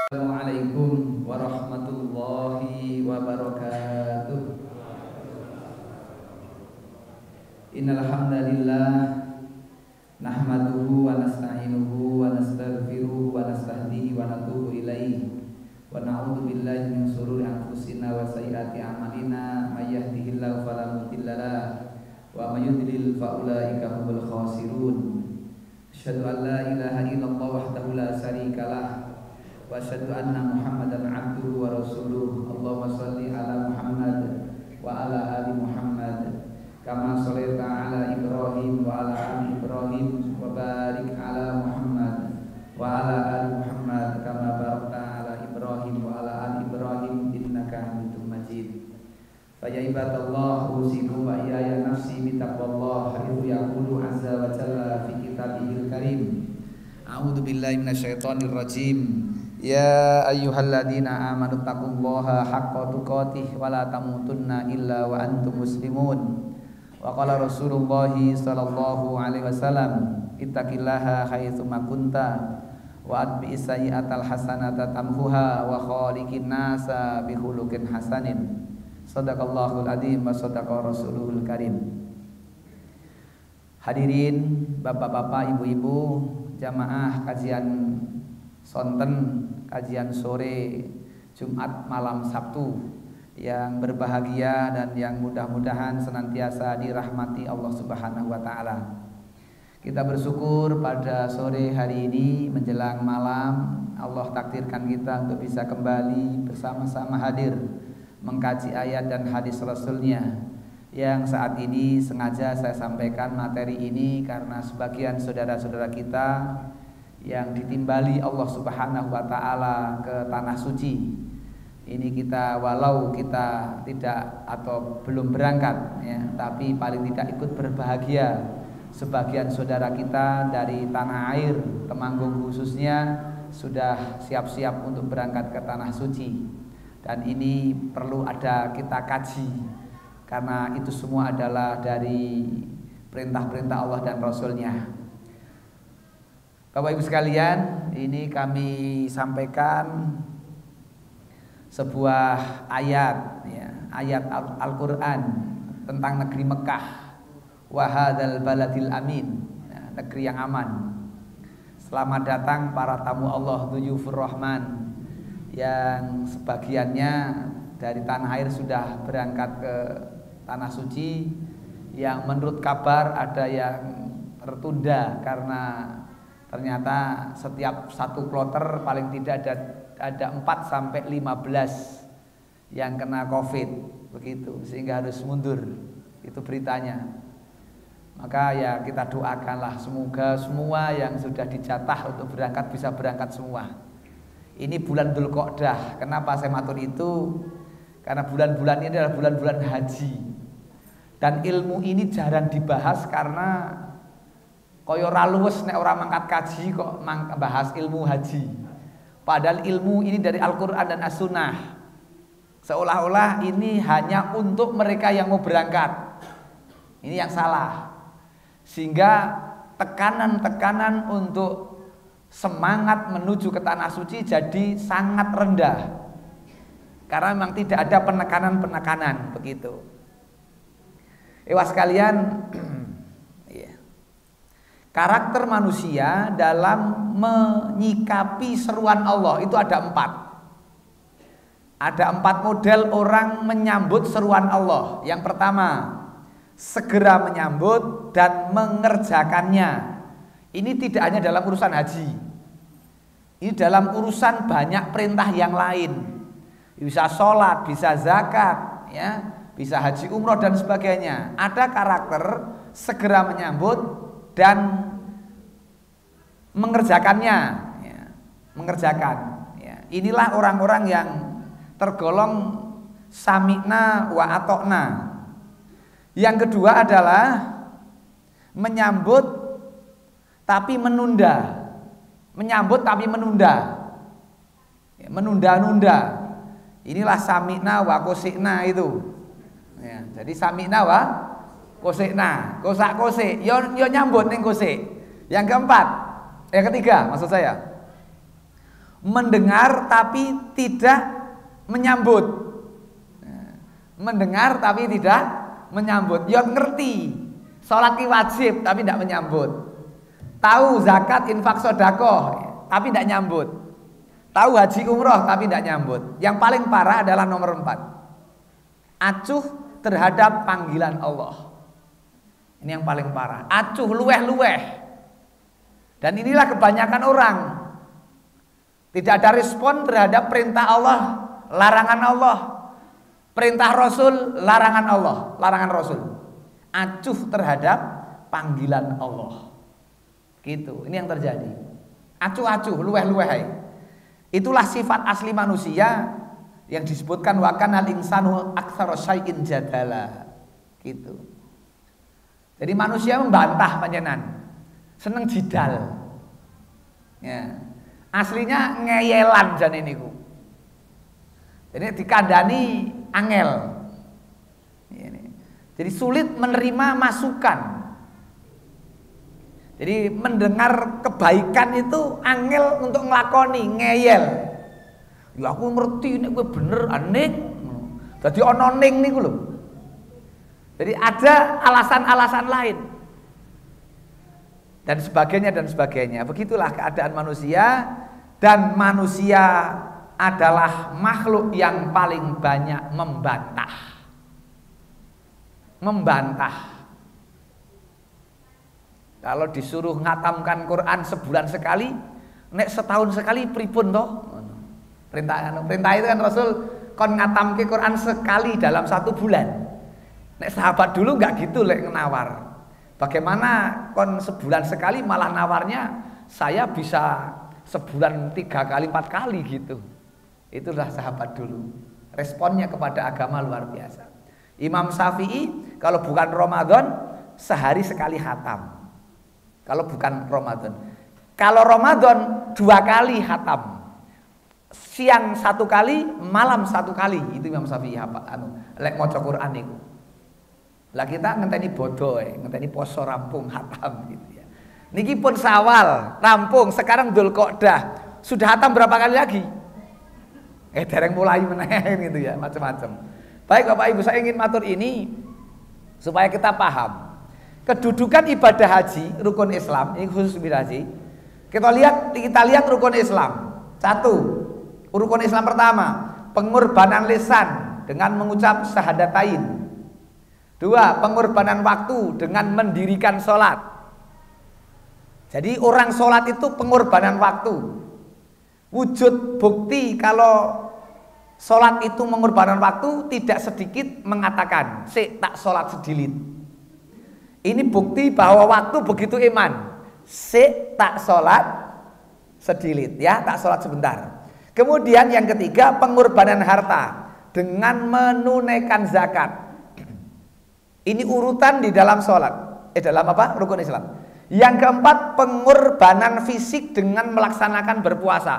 Assalamualaikum warahmatullahi wabarakatuh. Innal hamdalillah nahmaduhu wa nasta'inuhu wa nastaghfiruhu wa nastahdihi wa natubu ilaihi wa na'udzu billahi min shururi anfusina wa sayyiati a'malina may yahdihillahu fala mudilla lahu wa may yudlil fa ulaika humul khasirun. Asyhadu an la ilaha illallah wahdahu la syarika lah wa asyhadu anna Muhammadan abduhu wa rasuluh. Allahumma shalli ala Muhammad wa ala ali Muhammad kama shallaita ala Ibrahim wa ala ali Ibrahim wa barik ala Muhammad wa ala ali Muhammad kama barakta ala Ibrahim wa ala ali Ibrahim innaka Hamidum Majid. Fa ya ibadallah usikum wa iyaya nafsi bi taqwallah haitsu yaqulu azza wa jalla fi kitabihil karim. A'udzu billahi minasyaitonir rajim. Ya ayyuhalladzina amanu taqullaha haqqa tuqatih wa la tamutunna illa wa antum muslimun. Wa qala Rasulullah sallallahu alaihi wasallam ittaqillaha haitsu ma kunta wa atbi'is sayyi'atal hasanata tamhuha wa khaliqin nasa bi khuluqin hasanin. Shadaqallahul adzim wa shadaqa rasuluhul karim. Hadirin bapak-bapak, ibu-ibu, jamaah kajian sonten, kajian sore Jumat malam Sabtu yang berbahagia dan yang mudah-mudahan senantiasa dirahmati Allah Subhanahu wa taala. Kita bersyukur pada sore hari ini menjelang malam Allah takdirkan kita untuk bisa kembali bersama-sama hadir mengkaji ayat dan hadis Rasulnya. Yang saat ini sengaja saya sampaikan materi ini karena sebagian saudara-saudara kita yang ditimbali Allah Subhanahu wa taala ke tanah suci. Ini kita walau kita tidak atau belum berangkat ya, tapi paling tidak ikut berbahagia. Sebagian saudara kita dari tanah air Temanggung khususnya sudah siap-siap untuk berangkat ke tanah suci. Dan ini perlu ada kita kaji karena itu semua adalah dari perintah-perintah Allah dan Rasulnya. Bapak Ibu sekalian, ini kami sampaikan sebuah ayat ya, ayat Al-Qur'an tentang negeri Mekah. Wa hadzal baladil amin, ya, negeri yang aman. Selamat datang para tamu Allah, dzuyufur rahman, yang sebagiannya dari tanah air sudah berangkat ke tanah suci, yang menurut kabar ada yang tertunda karena ternyata setiap satu kloter paling tidak ada 4 sampai 15 yang kena Covid begitu, sehingga harus mundur. Itu beritanya. Maka ya kita doakanlah semoga semua yang sudah dijatah untuk berangkat bisa berangkat semua. Ini bulan Dzulqa'dah. Kenapa saya matur itu? Karena bulan-bulan ini adalah bulan-bulan haji. Dan ilmu ini jarang dibahas karena kaya ora luwes nek ora mangkat kaji kok bahas ilmu haji. Padahal ilmu ini dari Al-Qur'an dan As-Sunnah. Seolah-olah ini hanya untuk mereka yang mau berangkat. Ini yang salah. Sehingga tekanan-tekanan untuk semangat menuju ke tanah suci jadi sangat rendah. Karena memang tidak ada penekanan-penekanan begitu. Ewas kalian, karakter manusia dalam menyikapi seruan Allah itu ada 4. Ada 4 model orang menyambut seruan Allah. Yang pertama, segera menyambut dan mengerjakannya. Ini tidak hanya dalam urusan haji. Ini dalam urusan banyak perintah yang lain. Bisa sholat, bisa zakat, ya, bisa haji umroh dan sebagainya. Ada karakter segera menyambut dan mengerjakannya, ya, mengerjakan. Ya. Inilah orang-orang yang tergolong sami'na wa atokna. Yang kedua adalah menyambut tapi menunda. Menyambut tapi menunda. Ya, menunda-nunda. Inilah sami'na wa kosikna itu. Ya, jadi sami'na wa kosikna. Kosak-kosik, yo nyambut ning kosik. Yang keempat, yang ketiga maksud saya, mendengar tapi tidak menyambut. Mendengar tapi tidak menyambut. Ya ngerti sholat ki wajib tapi tidak menyambut. Tahu zakat, infak, sedekah tapi tidak nyambut. Tahu haji umroh tapi tidak nyambut. Yang paling parah adalah nomor 4. Acuh terhadap panggilan Allah. Ini yang paling parah. Acuh luweh-luweh. Dan inilah kebanyakan orang. Tidak ada respon terhadap perintah Allah, larangan Allah. Perintah Rasul, larangan Allah, larangan Rasul. Acuh terhadap panggilan Allah. Gitu. Ini yang terjadi. Acuh-acuh, luweh-luweh. Itulah sifat asli manusia yang disebutkan wa kanal insanu aktsara syai'in jadala. Gitu. Jadi manusia membantah panjenengan. Seneng jidal. Ya. Aslinya ngeyelan jane niku. Jadi dikandani angel. Jadi sulit menerima masukan. Jadi mendengar kebaikan itu angel untuk ngelakoni, ngeyel. Ya aku ngerti nek kowe bener aning. Dadi ana ning niku lho. Jadi ada alasan-alasan lain. Dan sebagainya. Begitulah keadaan manusia, dan manusia adalah makhluk yang paling banyak membantah. Kalau disuruh ngatamkan Quran sebulan sekali, nek setahun sekali pripun toh? Perintah itu kan Rasul kon ngatamke Quran sekali dalam 1 bulan. Nek sahabat dulu nggak gitu lek nawar. Bagaimana kon sebulan sekali malah nawarnya saya bisa sebulan 3 kali 4 kali gitu. Itulah sahabat dulu. Responnya kepada agama luar biasa. Imam Syafi'i kalau bukan Ramadan sehari sekali khatam. Kalau bukan Ramadan. Kalau Ramadan 2 kali khatam. Siang 1 kali, malam 1 kali. Itu Imam Syafi'i lek maca Quran niku. Lah kita ngenteni bodoh, ngenteni poso rampung khatam gitu ya. Niki pun Syawal rampung, sekarang Dzulqa'dah. Sudah khatam berapa kali lagi? Dereng mulai meneh gitu ya, macam-macam. Baik Bapak Ibu, saya ingin matur ini supaya kita paham. Kedudukan ibadah haji, rukun Islam, ini khusus ibadah haji. Kita lihat rukun Islam. 1, rukun Islam pertama, pengorbanan lisan dengan mengucap syahadatain. 2, pengorbanan waktu dengan mendirikan sholat. Jadi orang sholat itu pengorbanan waktu. Wujud bukti kalau sholat itu pengorbanan waktu, tidak sedikit mengatakan, "Sik tak sholat sedilit." Ini bukti bahwa waktu begitu iman. Sik tak sholat sedilit, ya, tak sholat sebentar. Kemudian yang ketiga, pengorbanan harta dengan menunaikan zakat. Ini urutan di dalam sholat. Dalam apa? Rukun Islam. Yang keempat, pengorbanan fisik dengan melaksanakan berpuasa.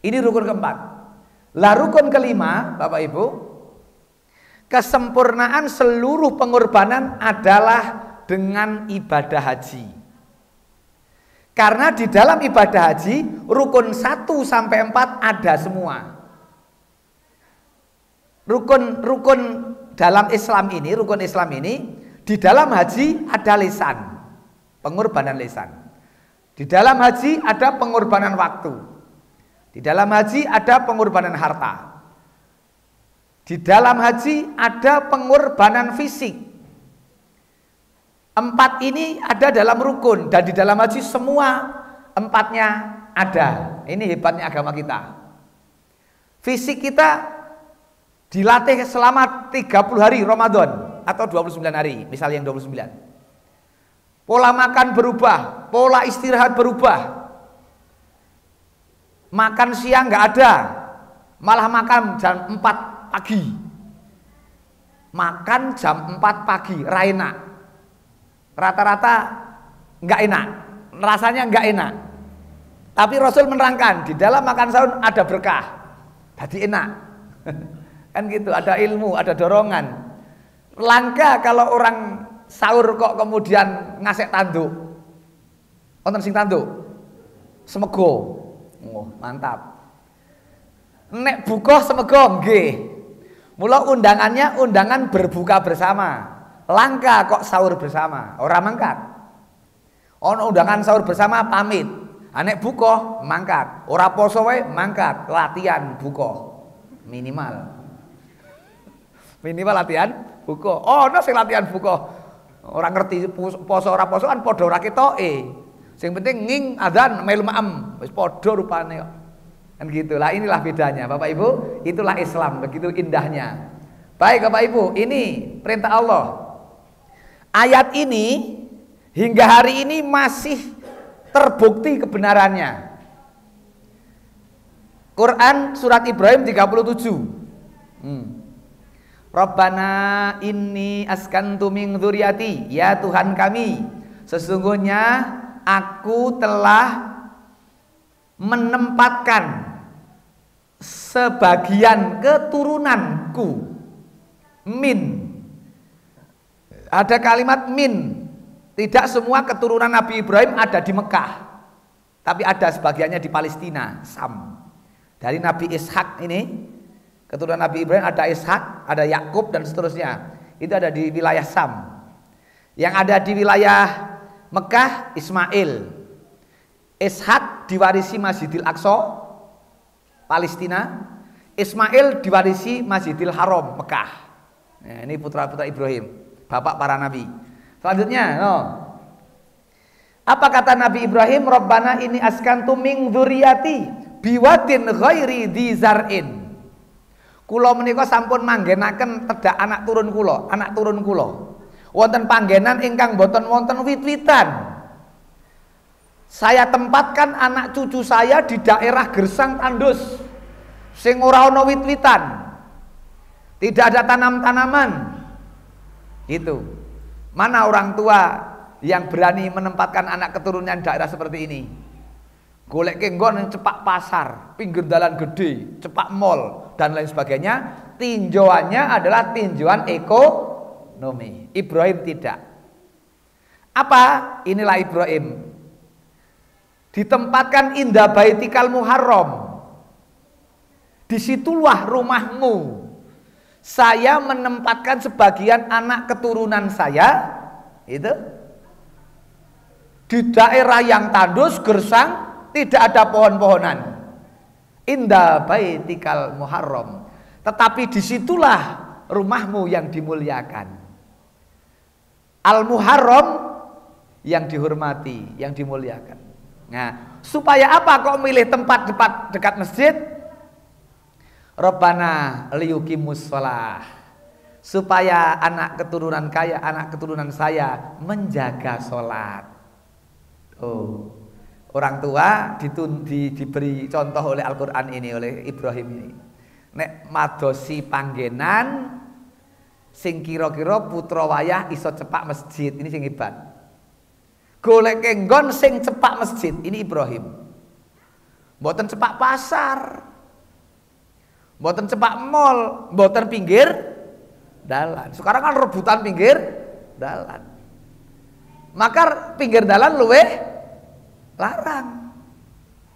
Ini rukun keempat. Lah rukun kelima, Bapak Ibu, kesempurnaan seluruh pengorbanan adalah dengan ibadah haji. Karena di dalam ibadah haji, rukun 1 sampai 4 ada semua. Rukun dalam Islam ini, rukun Islam ini, di dalam haji ada lisan, pengorbanan lisan. Di dalam haji ada pengorbanan waktu. Di dalam haji ada pengorbanan harta. Di dalam haji ada pengorbanan fisik. 4 ini ada dalam rukun, dan di dalam haji semua 4-nya ada. Ini hebatnya agama kita. Fisik kita dilatih selama 30 hari Ramadan atau 29 hari, misalnya yang 29. Pola makan berubah, pola istirahat berubah. Makan siang nggak ada, malah makan jam 4 pagi. Makan jam 4 pagi, enak. Rata-rata nggak enak, rasanya nggak enak. Tapi Rasul menerangkan di dalam makan sahur ada berkah, jadi enak. Kan gitu, ada ilmu, ada dorongan. Langka kalau orang sahur kok kemudian ngasih tanduk. Wonten sing tanduk, semego. Oh, mantap. Nek buka semego nggih. Mula undangannya undangan berbuka bersama. Langka kok sahur bersama, ora mangkat. Ono undangan sahur bersama pamit. Nek buka mangkat, ora poso wae mangkat, latihan buka. Minimal latihan buka. Ono sing latihan buka. Ora ngerti poso ora poso kan padha ora ketoke. Sing penting nging adzan melu maem, wis padha rupane kok. Kan gitulah, inilah bedanya Bapak Ibu, itulah Islam, begitu indahnya. Baik Bapak Ibu, ini perintah Allah. Ayat ini hingga hari ini masih terbukti kebenarannya. Quran surat Ibrahim 37. Rabbana inni askantu min dzurriyyati, ya Tuhan kami, sesungguhnya aku telah menempatkan sebagian keturunanku. Min, ada kalimat min. Tidak semua keturunan Nabi Ibrahim ada di Mekah, tapi ada sebagiannya di Palestina, Sam. Dari Nabi Ishak ini, keturunan Nabi Ibrahim ada Ishak, ada Yakub dan seterusnya. Itu ada di wilayah Sam. Yang ada di wilayah Mekah Ismail. Ishak diwarisi Masjidil Aqsa Palestina, Ismail diwarisi Masjidil Haram Mekah. Nah, ini putra-putra Ibrahim, bapak para nabi. Selanjutnya, apa kata Nabi Ibrahim? Rabbana ini askantu min dzurriyyati biwadin ghairi dzi zar'in. Kula menika sampun manggenaken tedak anak turun kula. Wonten panggenan ingkang boten wonten wit-witan. Saya tempatkan anak cucu saya di daerah gersang tandus sing ora ana wit-witan. Tidak ada tanam-tanaman. Itu. Mana orang tua yang berani menempatkan anak keturunan daerah seperti ini? Golek nggon cepak pasar, pinggir dalan gede, cepak mall dan lain sebagainya. Tinjauannya adalah tinjauan ekonomi. Ibrahim tidak. Apa? Inilah Ibrahim. Ditempatkan inda baitikal muharram. Disitulah rumahmu. Saya menempatkan sebagian anak keturunan saya itu di daerah yang tandus, gersang, tidak ada pohon-pohonan. Inda baitikal muharram. Tetapi disitulah rumahmu yang dimuliakan. Al-muharram yang dihormati, yang dimuliakan. Nah, supaya apa kok milih tempat dekat masjid? Rabbana liyuqimus shalah. Supaya anak keturunan saya menjaga sholat. Oh, orang tua diberi contoh oleh Al-Quran ini, oleh Ibrahim ini. Nek madosi panggenan sing kira-kira putra wayah iso cepak masjid, ini sing hebat. Golek nggon sing cepak masjid, ini Ibrahim. Mboten cepak pasar, mboten cepak mall, mboten pinggir dalan. Sekarang kan rebutan pinggir dalan. Maka pinggir dalan luweh larang.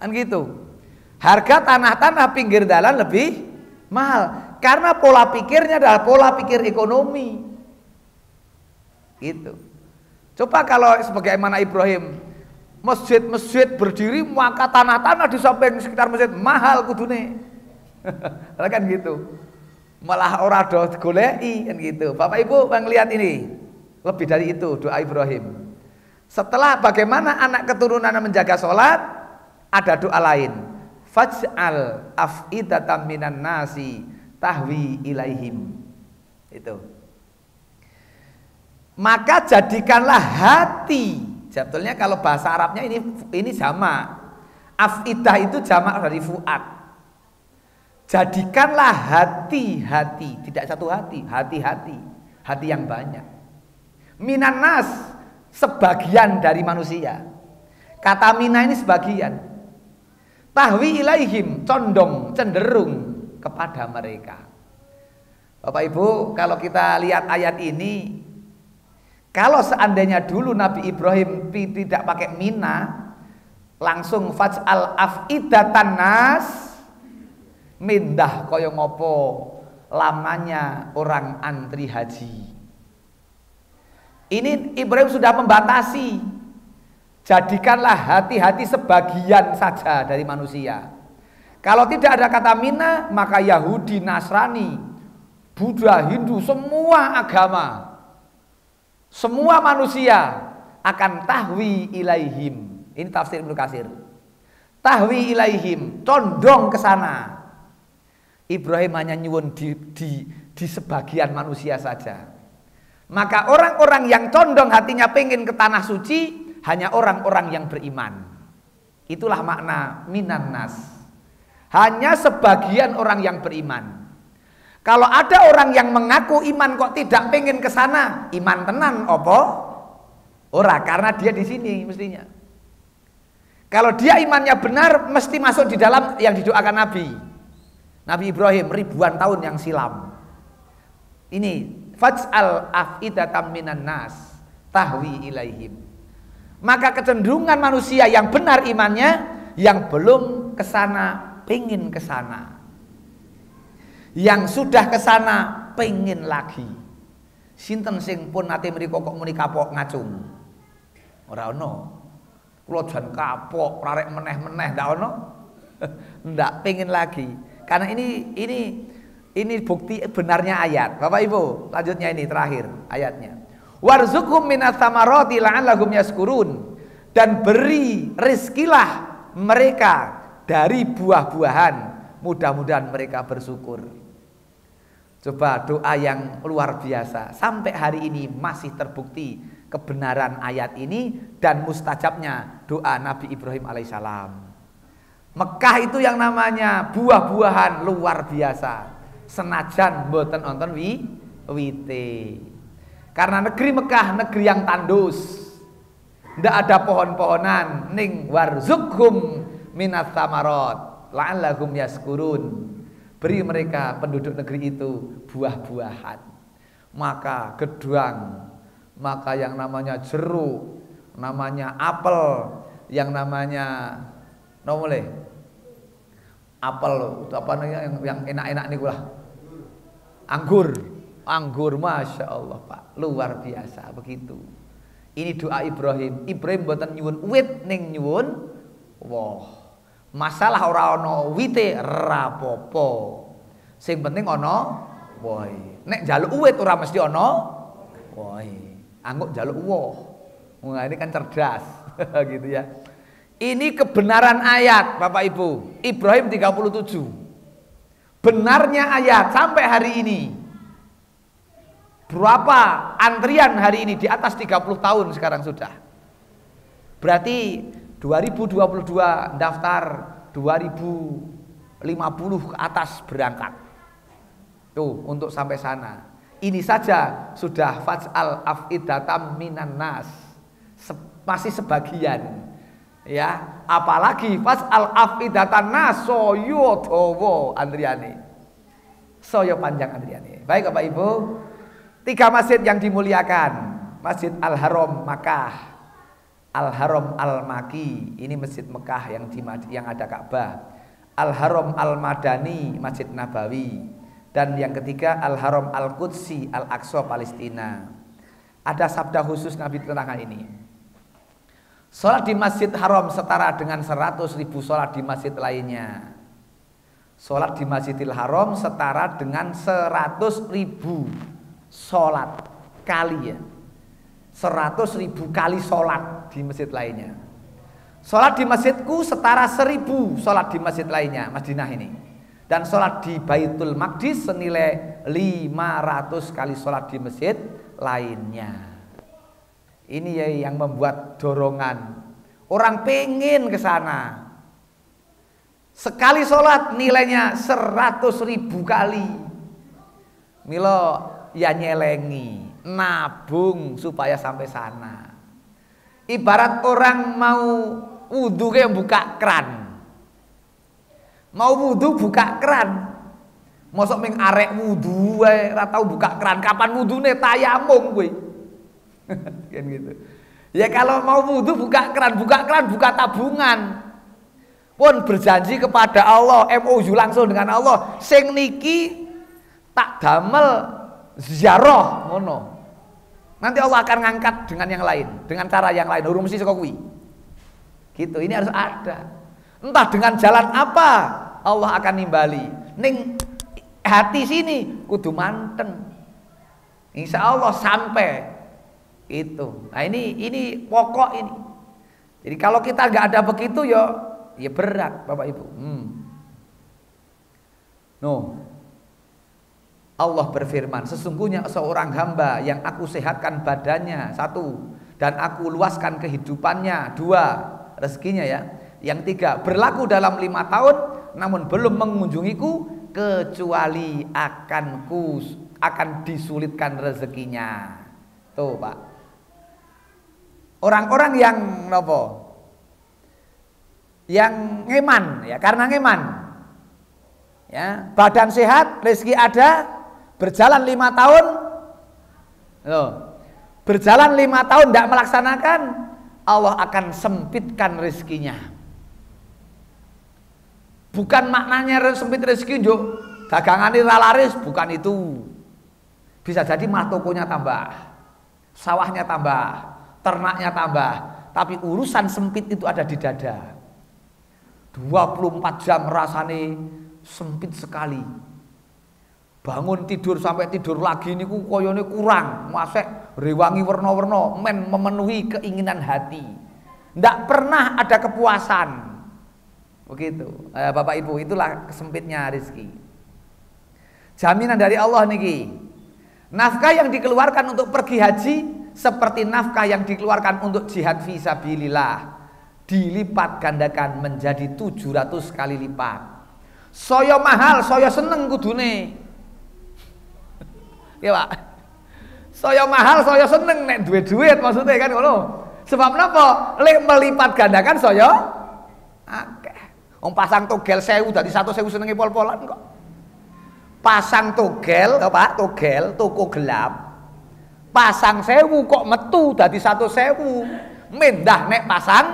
Kan gitu. Harga tanah-tanah pinggir dalan lebih mahal karena pola pikirnya adalah pola pikir ekonomi. Gitu. Coba kalau sebagaimana Ibrahim, masjid-masjid berdiri, maka tanah-tanah di samping sekitar masjid mahal kudune. Kan gitu. Malah ora do goleki kan gitu. Bapak Ibu lihat ini. Lebih dari itu doa Ibrahim. Setelah bagaimana anak keturunan menjaga sholat, ada doa lain. Faj'al af'idatan minan nasi tahwi ilaihim. Itu. Maka jadikanlah hati. Sebetulnya kalau bahasa Arabnya ini sama. Afidah itu jamak dari fuad. Jadikanlah hati-hati, tidak satu hati, hati-hati, hati yang banyak. Minan nas, sebagian dari manusia. Kata mina ini sebagian. Tahwi ilaihim, condong, cenderung kepada mereka. Bapak Ibu, kalau kita lihat ayat ini, kalau seandainya dulu Nabi Ibrahim tidak pakai mina, langsung faj'al afidatan nas mindah kaya ngopo lamanya orang antri haji. Ini Ibrahim sudah membatasi, jadikanlah hati-hati sebagian saja dari manusia. Kalau tidak ada kata mina, maka Yahudi, Nasrani, Buddha, Hindu, semua agama, semua manusia akan tahwi ilaihim. Ini tafsir Ibnu Katsir. Tahwi ilaihim, condong ke sana. Ibrahim hanya nyuwun di sebagian manusia saja. Maka orang-orang yang condong hatinya pengen ke tanah suci hanya orang-orang yang beriman. Itulah makna minan nas. Hanya sebagian orang yang beriman. Kalau ada orang yang mengaku iman kok tidak pengen ke sana, iman tenan opo? Ora, karena dia di sini mestinya. Kalau dia imannya benar, mesti masuk di dalam yang didoakan Nabi. Nabi Ibrahim ribuan tahun yang silam. Ini faj'al afidatam minan nas tahwi ilaihim. Maka kecenderungan manusia yang benar imannya, yang belum kesana pengen kesana, yang sudah kesana pengen lagi. Sinten sing pun nate mriko kok muni kapok ngacung? Ora ono. Kula jan kapok rarek meneh-meneh ndak ono. Ndak pengen lagi. Karena ini bukti benarnya ayat. Bapak Ibu, lanjutnya ini terakhir ayatnya. Warzuqhum minas tsamarati la'allahum yaskurun. Dan beri rizkilah mereka dari buah-buahan, mudah-mudahan mereka bersyukur. Coba doa yang luar biasa. Sampai hari ini masih terbukti kebenaran ayat ini dan mustajabnya doa Nabi Ibrahim alaihissalam. Mekah itu yang namanya buah-buahan luar biasa. Senajan mboten nonton wite. Karena negeri Mekah negeri yang tandus. Ndak ada pohon-pohonan, ning warzuqhum minats tsamarot la'allahum yaskurun. Beri mereka penduduk negeri itu buah-buahan. Maka gedang, maka yang namanya jeruk, namanya apel, yang namanya apel apa namanya yang enak-enak nih lah. Anggur, masya Allah Pak, luar biasa begitu. Ini doa Ibrahim. Ibrahim mboten nyuwun wit ning nyuwun woh. Masalah ora ana wite rapopo. Sing penting ana wohe. Nek njaluk wit ora mesti ana wohe. Angguk njaluk woh. Wah, ini kan cerdas gitu ya. Ini kebenaran ayat Bapak Ibu. Ibrahim 37. Benarnya ayat sampai hari ini. Berapa antrian hari ini? Di atas 30 tahun sekarang sudah. Berarti 2022 daftar, 2050 ke atas berangkat. Tuh untuk sampai sana. Ini saja sudah faj'al afidatam minan nas. Masih sebagian. Ya, apalagi faj'al afidatan nas soyo dawa antriane. Soyo panjang antriane. Baik Bapak Ibu, 3 masjid yang dimuliakan. Masjid Al-Haram Makkah, Al-Haram Al-Maki, ini masjid Mekah yang ada Ka'bah. Al-Haram Al-Madani, Masjid Nabawi. Dan yang ketiga Al-Haram Al-Qudsi, Al-Aqsa Palestina. Ada sabda khusus Nabi tentang ini. Sholat di Masjid Haram setara dengan 100.000 sholat di masjid lainnya. Sholat di Masjidil Haram setara dengan 100.000 sholat kali ya. 100.000 kali sholat di masjid lainnya. Sholat di masjidku setara 1.000 sholat di masjid lainnya, Madinah ini. Dan sholat di Baitul Maqdis senilai 500 kali sholat di masjid lainnya. Ini ya yang membuat dorongan. Orang pengen ke sana. Sekali sholat nilainya 100.000 kali. Milo ya nyelengi, nabung supaya sampai sana. Ibarat orang mau wudhu kayak buka keran. Mau wudhu buka keran. Mosok ming arek wudhu wae ora tau buka keran. Kapan wudhune tayamum kowe. Kan gitu. Ya kalau mau wudu buka keran, buka tabungan. Pun berjanji kepada Allah, MOU langsung dengan Allah, sing niki tak damel ziarah ngono. Nanti Allah akan ngangkat dengan yang lain, dengan cara yang lain. Urung mesti saka kuwi. Gitu, ini harus ada. Entah dengan jalan apa Allah akan nimbali. Ning hati sini kudu manteng. Insya Allah sampai itu. Nah ini pokok ini. Jadi kalau kita nggak ada begitu ya berat Bapak Ibu. Allah berfirman, sesungguhnya seorang hamba yang aku sehatkan badannya, 1, dan aku luaskan kehidupannya, 2, rezekinya ya. Yang 3, berlaku dalam 5 tahun namun belum mengunjungiku kecuali akan disulitkan rezekinya. Tuh Pak. Orang-orang yang nopo? Yang ngeman ya, karena ngeman. Ya, badan sehat, rezeki ada, berjalan 5 tahun. Loh. Berjalan 5 tahun tidak melaksanakan, Allah akan sempitkan rezekinya. Bukan maknanya sempit rezeki njuk dagangane ra laris, bukan itu. Bisa jadi mah tokonya tambah, sawahnya tambah, ternaknya tambah, tapi urusan sempit itu ada di dada. 24 jam rasane sempit sekali. Bangun tidur sampai tidur lagi niku koyone kurang, masek rewangi warna-warna men memenuhi keinginan hati. Ndak pernah ada kepuasan. Begitu. Bapak Ibu, itulah sempitnya rezeki. Jaminan dari Allah niki. Nafkah yang dikeluarkan untuk pergi haji seperti nafkah yang dikeluarkan untuk jihad fisabilillah, dilipat gandakan menjadi 700 kali lipat. Saya mahal, saya seneng kudune. Ya Pak. Saya mahal, saya seneng nek duit-duit maksudnya kan ngono. Sebab napa? Lek melipat gandakan saya akeh. Wong pasang togel 1000 dadi 1.000 senenge pol-polan kok. Pasang togel, Pak, togel toko gelap. Pasang 1000 kok metu dadi 1.000. Mendah nek pasang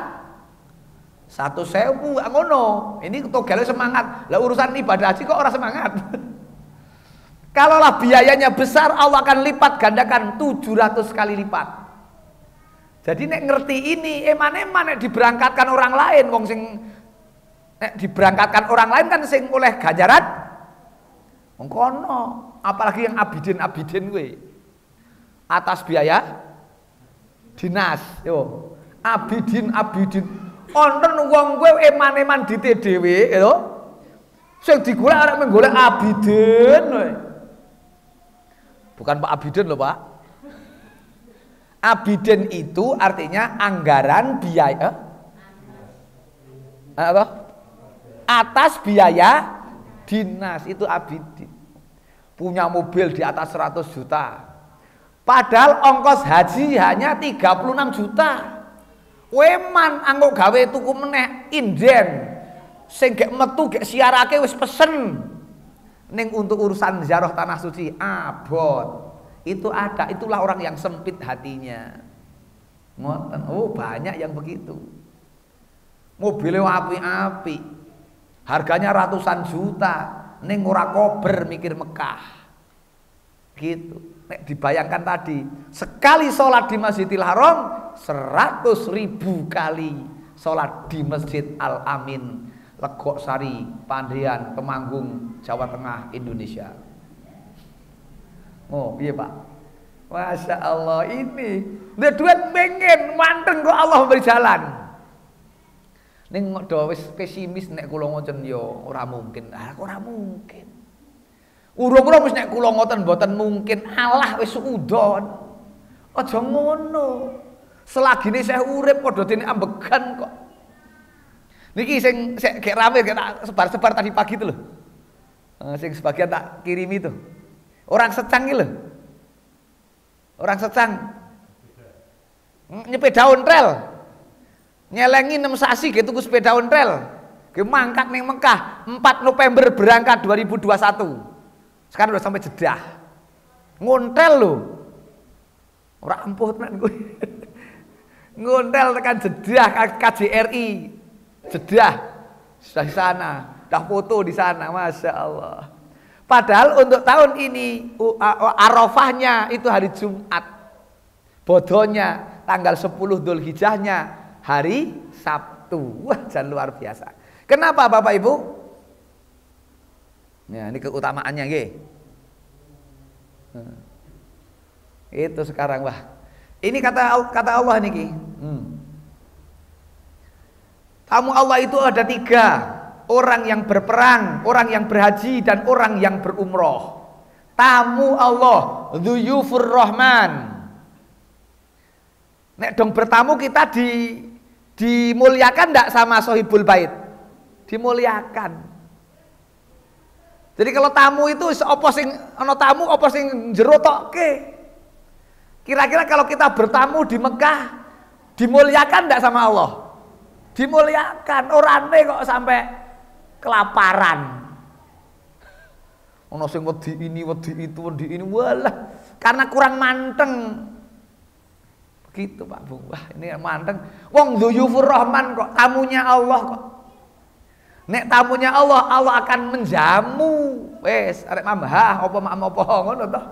1.000 ngono. Ini togelnya semangat. Lah urusan ibadah haji kok ora semangat. Kalaulah biayanya besar, Allah akan lipat gandakan 700 kali lipat. Jadi nek ngerti ini, eman-eman nek diberangkatkan orang lain, wong sing nek diberangkatkan orang lain kan sing oleh ganjaran wong kono, apalagi yang abidin kuwi. Atas biaya dinas, yo. Abidin. Wonten wong kuwi eman-eman dite dhewe, lho. Sing digolek arek menggolek abidin kowe. Bukan Pak Abidin loh Pak. Abidin itu artinya anggaran biaya apa? Atas biaya dinas, itu abidin. Punya mobil di atas 100 juta. Padahal ongkos haji hanya 36 juta. Weman anggo gawe tuku meneh inden. Sing gek metu gek siarake wis pesen. Ning untuk urusan ziarah tanah suci abot. Itu ada, itulah orang yang sempit hatinya. Ngoten. Oh, banyak yang begitu. Mobilnya api-api. Harganya ratusan juta, ning ora kober mikir Mekah. Gitu. Nek dibayangkan tadi, sekali sholat di Masjidil Haram 100.000 kali sholat di Masjid Al-Amin, Legok Sari, Pandean, Temanggung, Jawa Tengah, Indonesia. Oh, iya Pak. Masya Allah, ini udah duit pengen manteng kok Allah memberi jalan. Ning do wis pesimis nek kula ngoten yo ora mungkin. Ah, kok ora mungkin. Urung-urung wis nek kula ngoten mboten mungkin. Allah wis udon. Aja ngono. Selagine saya urip padha dene ambegan kok. Niki sing gek rame gek sebar-sebar tadi pagi itu loh. Sing sebagian tak kirimi itu. Orang secang iki lho. Orang secang. Nyepeda ontrel. Nyelengi 6 sasi gitu tuku sepeda ontrel. Ge mangkat ning Mekah 4 November berangkat 2021. Sekarang udah sampai Jeddah. Ngontrel lho. Ora ampuh tenan kuwi. Ngontel tekan Jeddah KJRI. Jeddah sudah di sana, sudah foto di sana, Masya Allah. Padahal untuk tahun ini Arafahnya itu hari Jumat, bodohnya tanggal 10 Dzulhijjahnya hari Sabtu. Wah, jangan luar biasa. Kenapa Bapak Ibu? Ya, ini keutamaannya nggih. Itu sekarang wah. Ini kata Allah niki. Tamu Allah itu ada 3. Orang yang berperang, orang yang berhaji, dan orang yang berumroh. Tamu Allah, Dzuyufur Rahman. Nek dong bertamu kita dimuliakan ndak sama Sohibul Bait? Dimuliakan. Jadi kalau tamu itu apa sing ana tamu apa sing jero tokke. Kira-kira kalau kita bertamu di Mekah dimuliakan ndak sama Allah? Dimuliakan. Orane kok sampai kelaparan. Ono sing wedi ini, wedi itu, wedi ini. Walah, karena kurang manteng. Begitu Pak Bung. Wah, ini manteng. Wong Dzuyufur Rahman kok, tamunya Allah kok. Nek tamunya Allah, Allah akan menjamu. Wes, arek mambah apa mak apa ngono toh.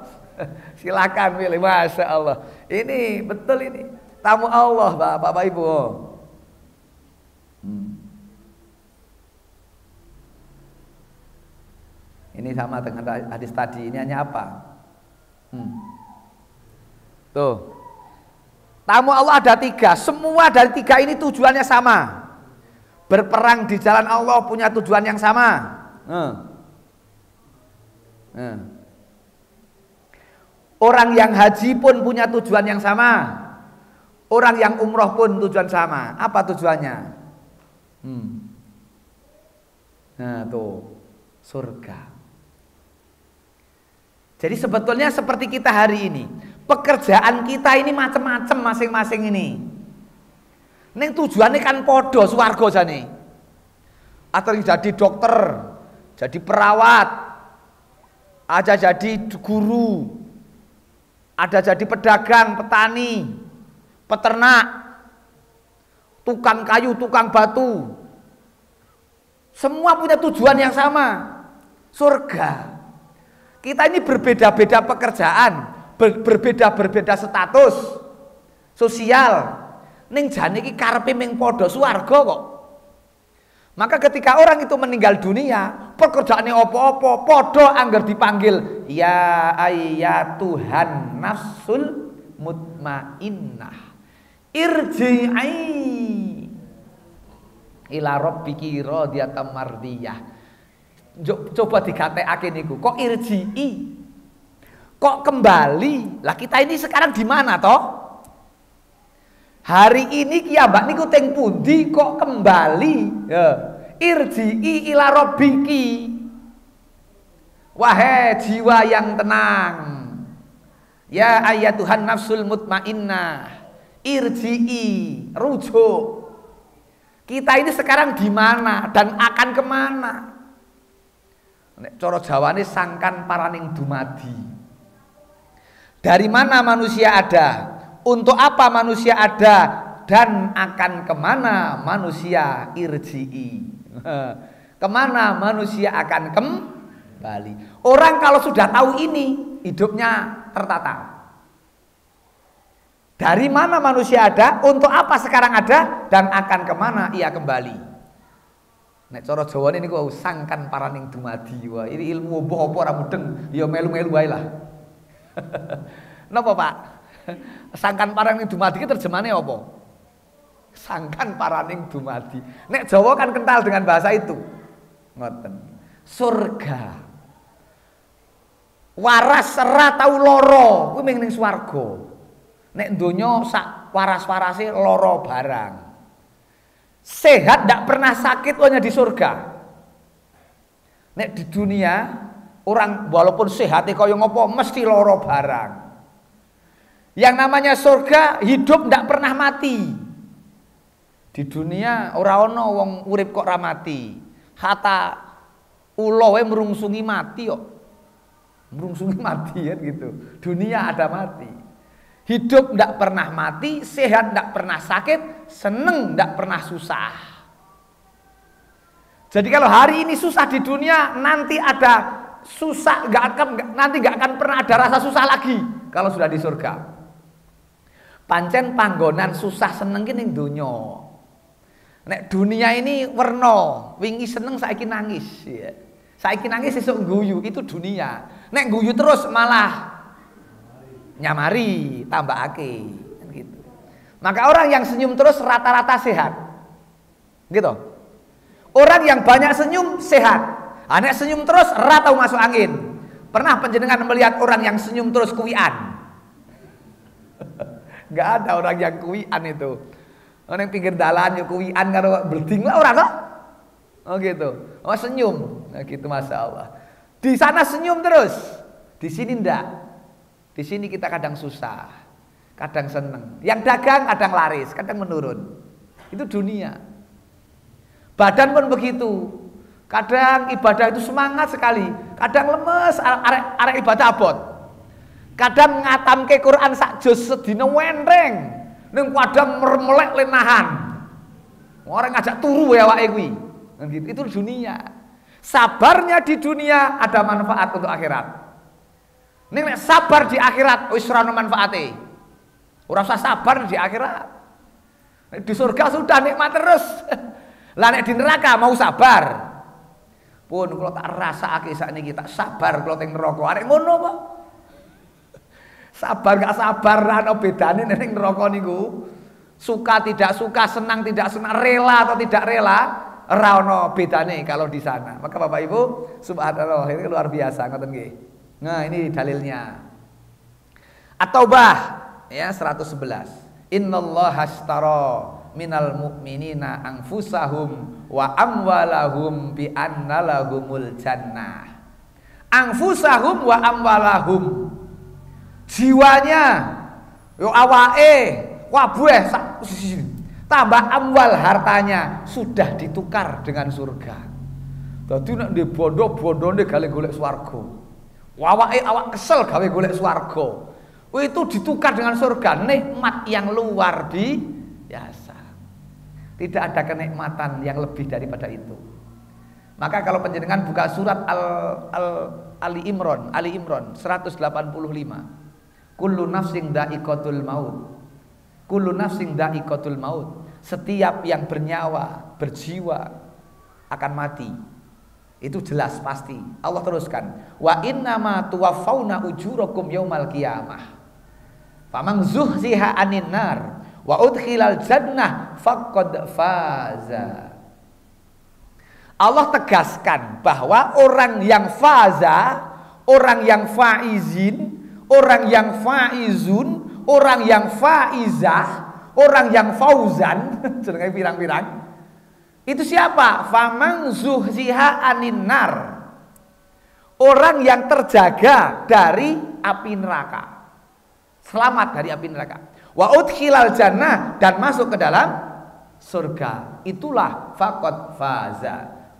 Silakan pilih, Masya Allah. Ini betul ini. Tamu Allah, Bapak Ibu. Ini sama dengan hadis tadi. Ini hanya apa? Tuh. Tamu Allah ada 3. Semua dari 3 ini tujuannya sama. Berperang di jalan Allah punya tujuan yang sama. Orang yang haji pun punya tujuan yang sama. Orang yang umroh pun tujuan sama. Apa tujuannya? Nah tuh, surga. Jadi sebetulnya seperti kita hari ini, pekerjaan kita ini macam-macam masing-masing ini. Ning tujuannya kan podo swarga jane. Atau jadi dokter, jadi perawat, aja jadi guru, ada jadi pedagang, petani, peternak, tukang kayu, tukang batu. Semua punya tujuan yang sama, surga. Kita ini berbeda-beda pekerjaan, berbeda-berbeda status sosial. Ning jane iki karepe ming padha swarga kok. Maka ketika orang itu meninggal dunia, pekerjaannya apa-apa padha anggar dipanggil ya ayyatuhan nafsul mutmainnah irji'i ila rabbiki radiyatan mardiyah. Coba digatekake niku, kok irji'i? Kok kembali? Lah kita ini sekarang di mana toh? Hari ini kiambak niku teng pundi kok kembali? Ya. Irji'i ila rabbiki. Wahai jiwa yang tenang. Ya ayyatuhan nafsul mutmainnah. Irji'i, rujuk. Kita ini sekarang di mana dan akan kemana? Nek cara Jawane sangkan paraning dumadi. Dari mana manusia ada? Untuk apa manusia ada dan akan kemana manusia irji'i? Kemana manusia akan kembali? Orang kalau sudah tahu ini hidupnya tertata. Dari mana manusia ada, untuk apa sekarang ada, dan akan kemana ia kembali? Nek cara Jawane niku sangkan paraning dumadi. Wah, ini ilmu apa ora mudeng, ya melu-melu wae lah. Napa Pak? Sangkan paraning dumadi itu terjemahannya apa? Sangkan paraning dumadi. Nek Jawa kan kental dengan bahasa itu. Ngoten. Surga. Waras ora tau lara, kuwi ming ning swarga. Nek donya sak waras-warase lara barang. Sehat ndak pernah sakit hanya di surga. Nek di dunia orang walaupun sehatnya kaya ngopo mesti lara barang. Yang namanya surga hidup ndak pernah mati. Di dunia ora ana wong urip kok ora mati. Hatta ula wae merungsungi mati kok. Merungsungi mati kan gitu. Dunia ada mati. Hidup tidak pernah mati, sehat tidak pernah sakit, seneng tidak pernah susah. Jadi kalau hari ini susah di dunia, nanti ada susah, nanti nggak akan pernah ada rasa susah lagi kalau sudah di surga. Pancen panggonan susah seneng ki ning donya. Nek dunia ini werna, wingi seneng saiki nangis ya. Saiki nangis sesuk guyu, itu dunia. Nek guyu terus malah nyamari, tambahake gitu. Maka orang yang senyum terus rata-rata sehat. Gitu. Orang yang banyak senyum sehat. Nek senyum terus rata masuk angin. Pernah panjenengan melihat orang yang senyum terus kuwian? Enggak ada orang yang kuwian itu. Orang yang pinggir dalan yo kuwian karo bleding lah ora kok. Oh gitu. Oh senyum. Nah gitu masyaallah. Di sana senyum terus. Di sini ndak. Di sini kita kadang susah, kadang seneng. Yang dagang kadang laris, kadang menurun. Itu dunia. Badan pun begitu. Kadang ibadah itu semangat sekali, kadang lemes, arek ibadah abot. Kadang ngatamke Quran sak juz sedina wenteng, ning padang mermelek lenahan. Orang ngajak turu ya awake kuwi. Gitu. Itu dunia. Sabarnya di dunia ada manfaat untuk akhirat. Nek sabar di akhirat wis ora ono manfaate. Ora usah sabar di akhirat. Nek di surga sudah nikmat terus. Lah nek di neraka mau sabar. Pun kula tak rasake sakniki tak sabar kula teng neraka. Arek ngono kok. Sabar gak sabar ora ono bedane ning neraka niku. Suka tidak suka, senang tidak senang, rela atau tidak rela, ora ono bedane kalau di sana. Maka Bapak Ibu, subhanallah ini luar biasa ngoten nggih. Nah ini dalilnya. At-Taubah ya 111. Innallaha ashtara minal mu'minina anfusahum wa amwalahum bi anna lahumul jannah. Anfusahum wa amwalahum. Jiwanya yo awake kabeh tambah amwal hartanya sudah ditukar dengan surga. Dadi nek ndek bondo-bondone gale golek swarga. Awak kesel gawe golek swarga. Itu ditukar dengan surga, nikmat yang luar biasa. Tidak ada kenikmatan yang lebih daripada itu. Maka kalau panjenengan buka surat Ali Imran 185. Kullu nafsin dha'iqatul maut. Kullu nafsin dha'iqatul maut. Setiap yang bernyawa, berjiwa akan mati. Itu jelas pasti. Allah teruskan, wa innama tuwaffawna ujurakum yaumal qiyamah. Faman zuhziha 'anil nar wa udkhilal jannah faqad faza. Allah tegaskan bahwa orang yang faza, orang yang faizin, orang yang faizun, orang yang faizah, orang yang fauzan, jenenge pirang-pirang. Itu siapa? Faman zuhziha 'anil nar. Orang yang terjaga dari api neraka. Selamat dari api neraka. Wa udkhilal jannah, dan masuk ke dalam surga. Itulah faqad faza.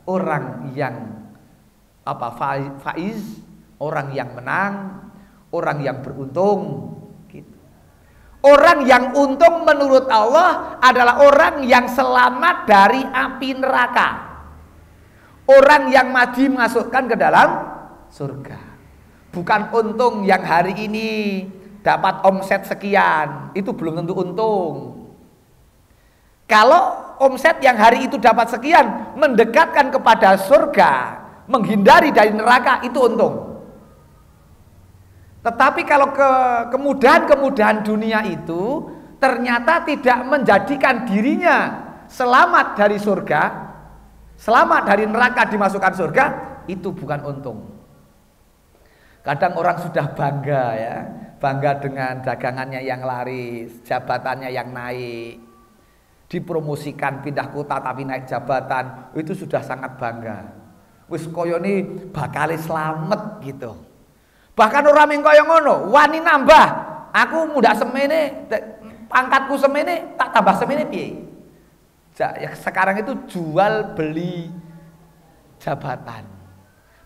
Orang yang faiz, orang yang menang, orang yang beruntung. Orang yang untung menurut Allah adalah orang yang selamat dari api neraka. Orang yang mati masukkan ke dalam surga. Bukan untung yang hari ini dapat omset sekian, itu belum tentu untung. Kalau omset yang hari itu dapat sekian mendekatkan kepada surga, menghindari dari neraka, itu untung. Tetapi kalau kemudahan-kemudahan dunia itu ternyata tidak menjadikan dirinya selamat dari surga, selamat dari neraka dimasukkan surga, itu bukan untung. Kadang orang sudah bangga ya, bangga dengan dagangannya yang laris, jabatannya yang naik, dipromosikan pindah kota tapi naik jabatan, itu sudah sangat bangga. Wis koyo ni bakal slamet gitu. Bahkan orang yang kaya ngono, wani nambah, aku muda semene, pangkatku semene, tak tambah semene piye. Ya, sekarang itu jual beli jabatan.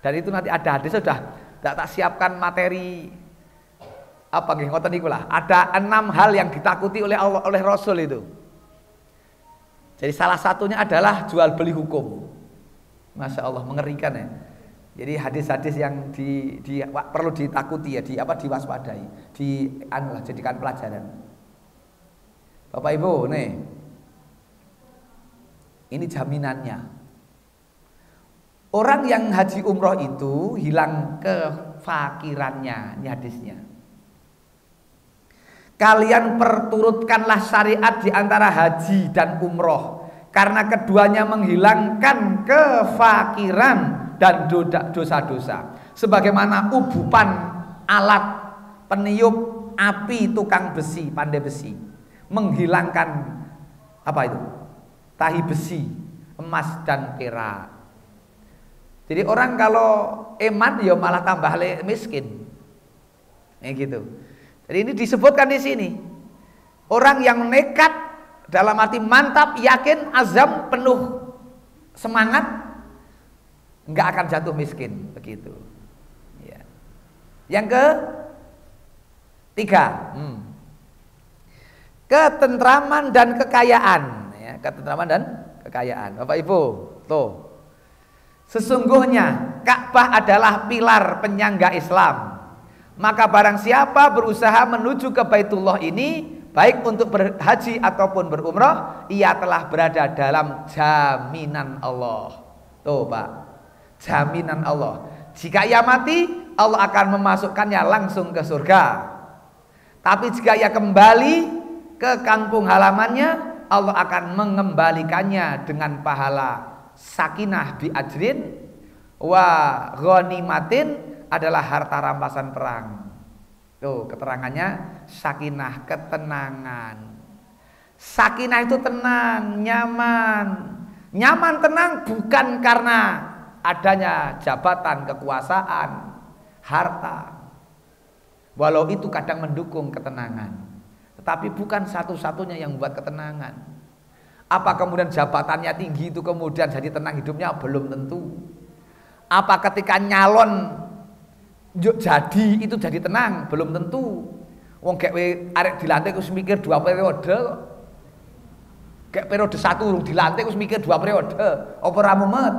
Dan itu nanti ada hadis sudah tak siapkan materi Apa nggih ngoten niku lah. Ada 6 hal yang ditakuti oleh Allah, oleh Rasul itu. Jadi salah satunya adalah jual beli hukum. Masya Allah, mengerikan ya. Jadi hadis-hadis yang perlu ditakuti ya, diwaspadai, jadikan pelajaran. Bapak Ibu, nih, ini jaminannya. Orang yang haji umroh itu hilang kefakirannya, ini hadisnya. Kalian perturutkanlah syariat di antara haji dan umroh, karena keduanya menghilangkan kefakiran dan dosa-dosa. Sebagaimana ubupan alat peniup api tukang besi, pandai besi, menghilangkan apa itu? Tahi besi, emas dan perak. Jadi orang kalau eman ya malah tambah miskin. Gitu. Jadi ini disebutkan di sini. Orang yang nekat dalam arti mantap, yakin, azam, penuh semangat, nggak akan jatuh miskin, begitu. Ya. Yang ketiga, ketentraman dan kekayaan. Ya, ketentraman dan kekayaan. Bapak Ibu, tuh. Sesungguhnya Ka'bah adalah pilar penyangga Islam. Maka barang siapa berusaha menuju ke Baitullah ini, baik untuk berhaji ataupun berumrah, ia telah berada dalam jaminan Allah. Tuh Pak, jaminan Allah. Jika ia mati, Allah akan memasukkannya langsung ke surga. Tapi jika ia kembali ke kampung halamannya, Allah akan mengembalikannya dengan pahala sakinah bi ajrin wa ghanimatin, adalah harta rampasan perang. Tuh keterangannya sakinah, ketenangan. Sakinah itu tenang, nyaman. Nyaman tenang bukan karena adanya jabatan, kekuasaan, harta. Walau itu kadang mendukung ketenangan, tetapi bukan satu-satunya yang membuat ketenangan. Apa kemudian jabatannya tinggi itu kemudian jadi tenang hidupnya? Belum tentu. Apa ketika nyalon jadi itu jadi tenang? Belum tentu. Wong gek arek dilantik wis mikir 2 periode. Gek periode 1 urung dilantik wis mikir 2 periode. Apa ora mumet?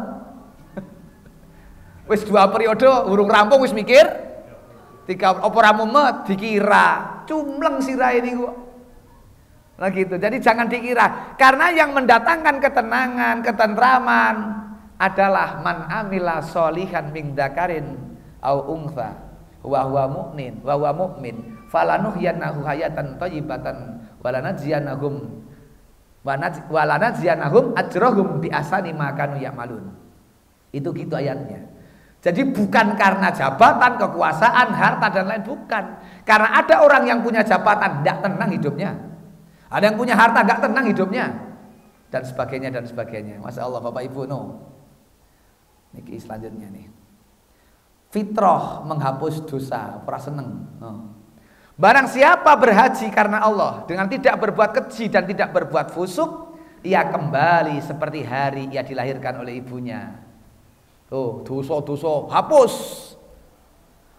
Wis 2 periode urung rampung wis mikir 3. Apa ora mumet? Dikira cumleng sirahe niku. Nah gitu. Jadi jangan dikira. Karena yang mendatangkan ketenangan, ketentraman adalah man amila sholihan min dzakarin au untha wa huwa mu'min falanuhyannahu hayatan thayyibatan walanajziyanahum ajrahum bi ahsani ma kanu ya'malun. Itu gitu ayatnya. Jadi bukan karena jabatan, kekuasaan, harta dan lain, bukan. Karena ada orang yang punya jabatan tidak tenang hidupnya. Ada yang punya harta enggak tenang hidupnya. Dan sebagainya dan sebagainya. Masya Allah Bapak Ibu, no. Niki selanjutnya nih. Fitrah menghapus dosa, ora seneng. Barang siapa berhaji karena Allah dengan tidak berbuat keji dan tidak berbuat fusuk, ia kembali seperti hari ia dilahirkan oleh ibunya. Tuh, dosa-dosa hapus.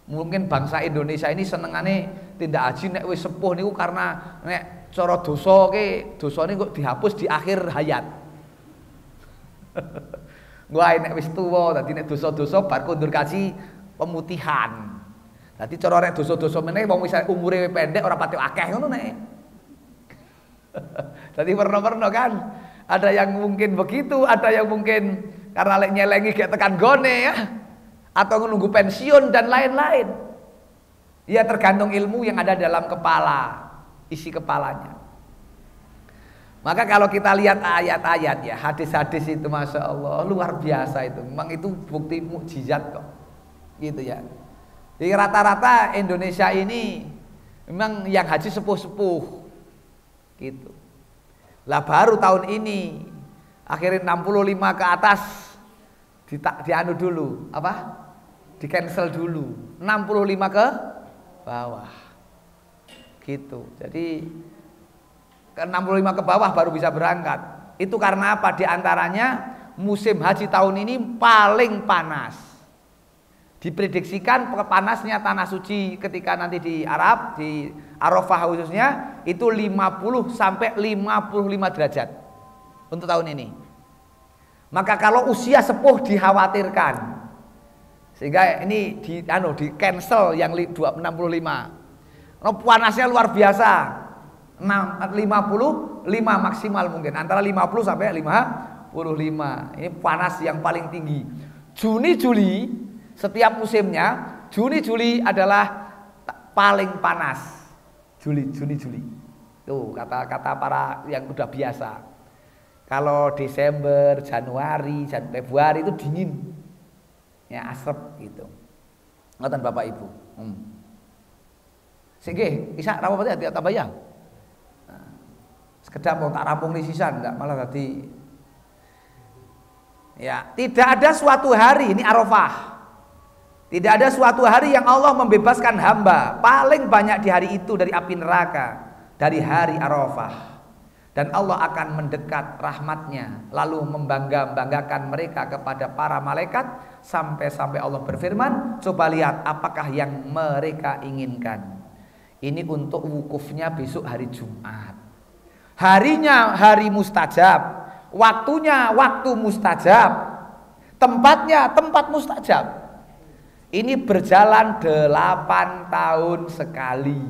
Mungkin bangsa Indonesia ini senengane tindak haji nek wis sepuh niku karena nek cara dosa ke dosane kok dihapus di akhir hayat. Gua nek wis tuwa dadi nek dosa-dosa bar kondur kaji pemutihan. Dadi cara rek dosa-dosa meneh wong wis umure pendek ora pati akeh ngono nek. Dadi warna-warna kan. Ada yang mungkin begitu, ada yang mungkin karena lek nyelengi kayak tekan gone ya. Atau menunggu pensiun dan lain-lain. Ya tergantung ilmu yang ada dalam kepala, isi kepalanya. Maka kalau kita lihat ayat-ayat ya, hadis-hadis itu Masya Allah luar biasa itu. Memang itu bukti mukjizat kok. Gitu ya. Jadi rata-rata Indonesia ini memang yang haji sepuh-sepuh gitu. Lah baru tahun ini akhirnya 65 ke atas dianu dulu, apa? Di cancel dulu. 65 ke bawah. Gitu. Jadi ke 65 ke bawah baru bisa berangkat. Itu karena apa? Di antaranya musim haji tahun ini paling panas. Diprediksikan panasnya tanah suci ketika nanti di Arab, di Arafah khususnya itu 50 sampai 55 derajat untuk tahun ini. Maka kalau usia sepuh dikhawatirkan. Sehingga ini di cancel yang 65. Panasnya luar biasa. 55 maksimal mungkin, antara 50 sampai 55. Ini panas yang paling tinggi. Juni Juli setiap musimnya, Juni Juli adalah paling panas. Juni Juli. Tuh kata para yang udah biasa. Kalau Desember, Januari, Februari itu dingin. Ya asap gitu. Ngoten Bapak Ibu. Sehingga isa rawa berarti hati tambah ya. Sekedar mau tak rampung di sisan enggak malah tadi. Ya, tidak ada suatu hari ini Arafah. Tidak ada suatu hari yang Allah membebaskan hamba paling banyak di hari itu dari api neraka, dari hari Arafah. Dan Allah akan mendekat rahmatnya, lalu membanggakan mereka kepada para malaikat sampai Allah berfirman, coba lihat apakah yang mereka inginkan. Ini untuk wukufnya besok hari Jumat. Harinya hari mustajab, waktunya waktu mustajab, tempatnya tempat mustajab. Ini berjalan 8 tahun sekali.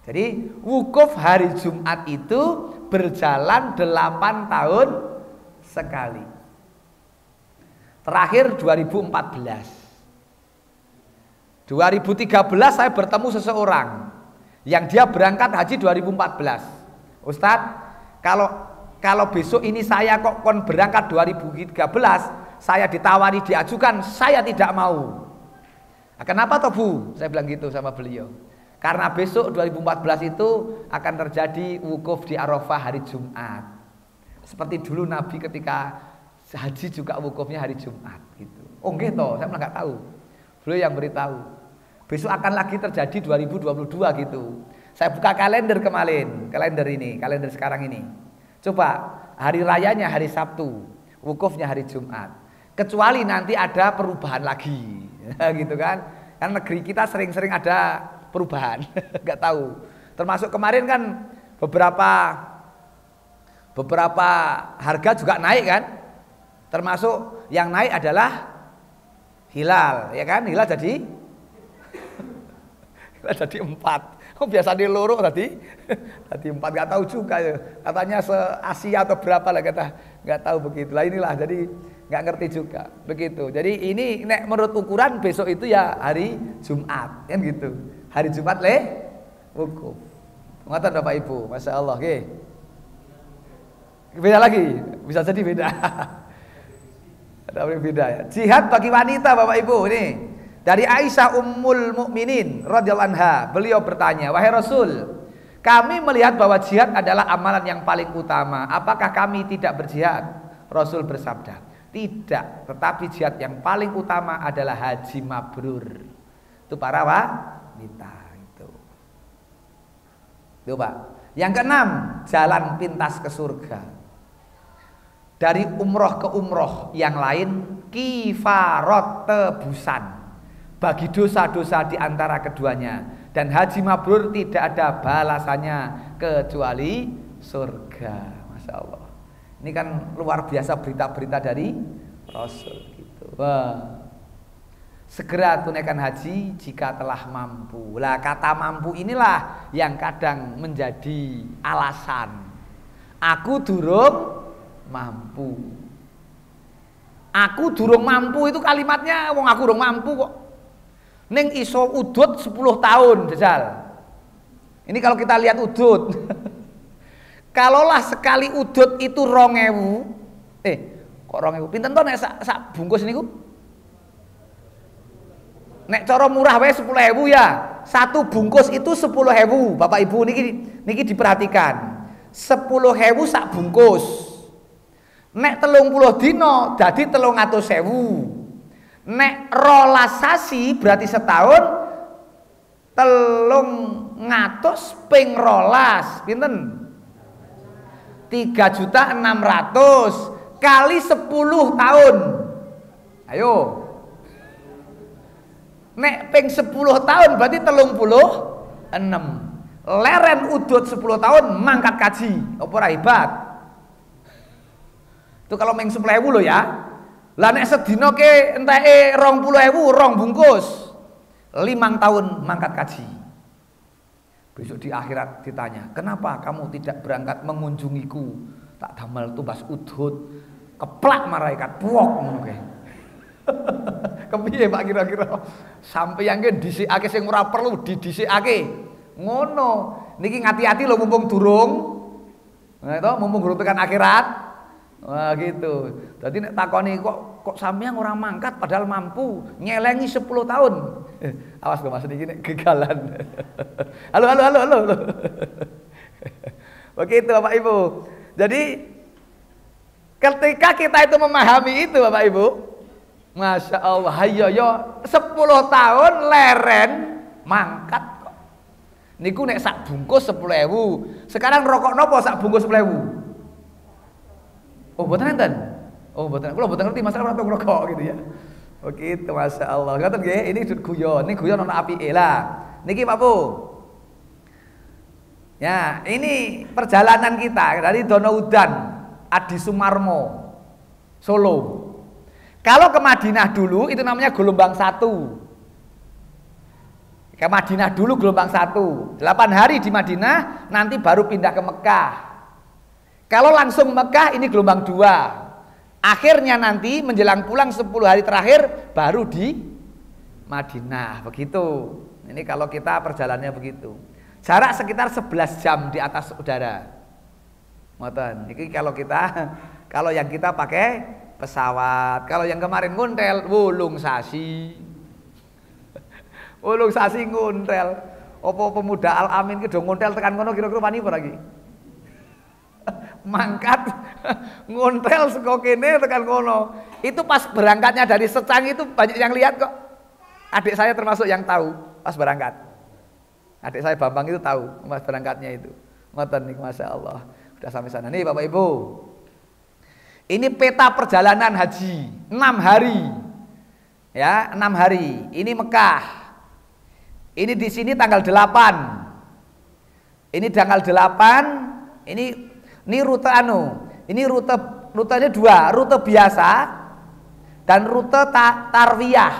Jadi wukuf hari Jumat itu berjalan 8 tahun sekali. Terakhir 2014. 2013 saya bertemu seseorang yang dia berangkat haji 2014. Ustadz, kalau besok ini saya kok berangkat 2013, saya ditawari diajukan, saya tidak mau. Nah, kenapa toh Bu? Saya bilang gitu sama beliau. Karena besok 2014 itu akan terjadi wukuf di Arafah hari Jumat. Seperti dulu Nabi ketika haji juga wukufnya hari Jumat gitu. Oh nggih toh, saya malah nggak tahu. Beliau yang beritahu. Besok akan lagi terjadi 2022 gitu. Saya buka kalender kemarin, kalender sekarang ini. Coba hari rayanya hari Sabtu, wukufnya hari Jumat. Kecuali nanti ada perubahan lagi, gitu kan? Kan negeri kita sering-sering ada perubahan, nggak tahu. Termasuk kemarin kan beberapa harga juga naik kan? Termasuk yang naik adalah hilal, ya kan? Hilal jadi 4. Oh biasa di loro tadi 4, nggak tahu juga ya. Katanya se Asia atau berapa lah kata, nggak tahu begitu. Lah inilah jadi nggak ngerti juga begitu. Jadi ini nek menurut ukuran besok itu ya hari Jumat kan gitu. Hari Jumat wukuf. Ngoten Bapak Ibu, Masya Allah. Oke. Beda lagi, bisa jadi beda. Ada yang beda ya. Jihad bagi wanita Bapak Ibu ini. Dari Aisyah Ummul Mukminin radhiyallahu anha, beliau bertanya, "Wahai Rasul, kami melihat bahwa jihad adalah amalan yang paling utama. Apakah kami tidak berjihad?" Rasul bersabda, "Tidak, tetapi jihad yang paling utama adalah haji mabrur." Itu para wanita itu. Itu Pak. Yang keenam, jalan pintas ke surga. Dari umroh ke umroh yang lain kifarat tebusan bagi dosa-dosa di antara keduanya, dan haji mabrur tidak ada balasannya kecuali surga. Masya Allah. Ini kan luar biasa berita-berita dari Rasul gitu. Wah. Segera tunaikan haji jika telah mampu. Lah kata mampu inilah yang kadang menjadi alasan. Aku durung mampu. Aku durung mampu itu kalimatnya wong aku durung mampu kok. Ning iso udut 10 tahun jajal. Ini kalau kita lihat udut. Kalaulah sekali udut itu 2000. Kok 2000? Pinten to nek sak bungkus niku? Nek cara murah wae 10.000 ya. Satu bungkus itu 10.000. Bapak Ibu niki diperhatikan. 10.000 sak bungkus. Nek 30 dino dadi 300.000. Nek rolas sasi berarti setahun 300 ping rolas pinten? 3.600.000 kali 10 tahun. Ayo. Nek ping 10 tahun berarti 36. Leren udut 10 tahun mangkat kaji. Apa ora hebat? Itu kalau ming 10.000 lho ya. Lah nek sedina ke enteke 20.000 rong bungkus. 5 tahun mangkat kaji. Besok di akhirat ditanya, "Kenapa kamu tidak berangkat mengunjungiku?" Tak damel tumbas udhud, keplak malaikat puwok ngono kae. Kepiye Pak kira-kira? Sampeyan ki dhisikake sing ora perlu didhisikake. Ngono. Niki ngati-ati lho mumpung durung. Nah itu mumpung durung tekan akhirat. Wah gitu. Jadi nek takoni kok sampeyan ora mangkat padahal mampu nyelengi 10 tahun. Awas lho Mas niki nek gegalan. Halo. Begitu Bapak Ibu. Jadi ketika kita itu memahami itu Bapak Ibu, Masya Allah, hayo 10 tahun leren mangkat kok. Niku nek sak bungkus 10.000. Sekarang rokok nopo sak bungkus 10.000? Oh, mboten enten. Oh, mboten. Kula mboten ngerti masalah rokok gitu ya. Oh gitu, Masya Allah. Ngoten nggih, ini guyon. Ini guyon ana apike lah. Niki Pak Bu. Ya, ini perjalanan kita dari Donoudan, Adi Sumarmo, Solo. Kalau ke Madinah dulu itu namanya gelombang 1. Ke Madinah dulu gelombang 1. 8 hari di Madinah, nanti baru pindah ke Mekah. Kalau langsung Mekah ini gelombang 2. Akhirnya nanti menjelang pulang 10 hari terakhir baru di Madinah. Begitu. Ini kalau kita perjalanannya begitu. Jarak sekitar 11 jam di atas udara. Ngoten. Ini kalau yang kita pakai pesawat. Kalau yang kemarin nguntel wulung sasi. Wulung sasi nguntel. Apa pemuda Al Amin ki do nguntel tekan kono kira-kira wani apa lagi? Mangkat nguntel saka kene tekan kono. Itu pas berangkatnya dari Secang itu banyak yang lihat kok. Adik saya termasuk yang tahu pas berangkat. Adik saya Bambang itu tahu pas berangkatnya itu. Ngoten nih Masya Allah. Sudah sampai sana nih Bapak Ibu. Ini peta perjalanan haji 6 hari. Ya, 6 hari. Ini Mekah. Ini di sini tanggal 8. Ini tanggal 8. Ini rute ini rutenya 2, rute biasa dan rute tarwiyah.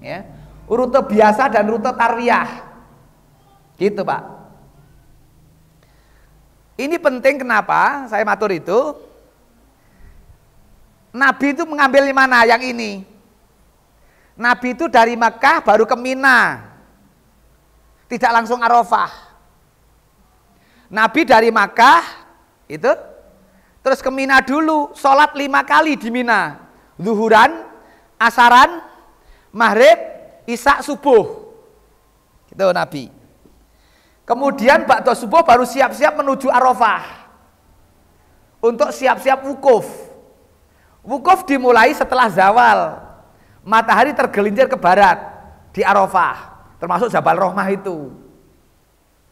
Ya. Rute biasa dan rute tarwiyah. Gitu, Pak. Ini penting kenapa saya matur itu? Nabi itu mengambil mana yang ini? Nabi itu dari Mekah baru ke Mina. Tidak langsung Arafah. Nabi dari Makkah itu terus ke Mina dulu, sholat 5 kali di Mina, zuhuran, asaran, maghrib, isya, subuh. Gitu Nabi. Kemudian ba'da subuh baru siap-siap menuju Arafah untuk siap-siap wukuf. Wukuf dimulai setelah zawal, matahari tergelincir ke barat di Arafah, termasuk Jabal Rahmah itu.